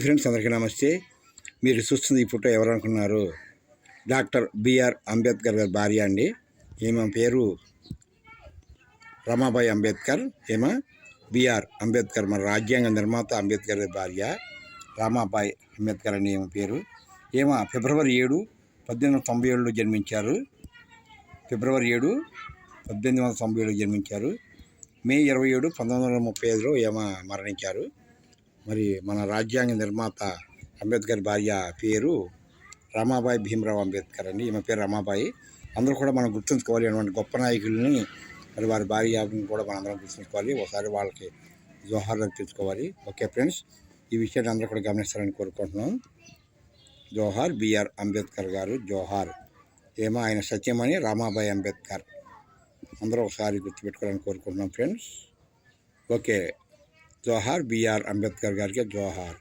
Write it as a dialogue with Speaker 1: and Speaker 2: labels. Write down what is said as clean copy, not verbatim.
Speaker 1: Friends అందరికీ నమస్తే. మీరు చూస్తుంది ఈ ఫోటో ఎవరు అనుకున్నారు? డాక్టర్ బిఆర్ అంబేద్కర్ గారి భార్య అండి. ఈమె పేరు రమాబాయి అంబేద్కర్. ఈమె బిఆర్ అంబేద్కర్, మన రాజ్యాంగ నిర్మాత అంబేద్కర్ గారి భార్య రమాబాయి అంబేద్కర్ అని ఈమె పేరు. ఈమె ఫిబ్రవరి 7, 1897లో జన్మించారు. ఫిబ్రవరి 7, 1897లో జన్మించారు. మే 27, 1935లో ఈమె మరణించారు. మరి మన రాజ్యాంగ నిర్మాత అంబేద్కర్ భార్య పేరు రమాబాయి భీమరావు అంబేద్కర్ అండి. ఈమె పేరు రమాబాయి. అందరూ కూడా మనం గుర్తుంచుకోవాలి. అటువంటి గొప్ప నాయకుల్ని మరి వారి భార్యని కూడా మనం అందరం గుర్తుంచుకోవాలి. ఒకసారి వాళ్ళకి జోహార్ అర్పించుకోవాలి. ఓకే ఫ్రెండ్స్, ఈ విషయాన్ని అందరూ కూడా గమనిస్తారని కోరుకుంటున్నాం. జోహార్ బిఆర్ అంబేద్కర్ గారు, జోహార్. ఏమో ఆయన సత్యమని రమాబాయి అంబేద్కర్. అందరూ ఒకసారి గుర్తుపెట్టుకోవాలని కోరుకుంటున్నాం ఫ్రెండ్స్. ఓకే, జోహార్ బిఆర్ అంబేద్కర్ గారికి జోహార్.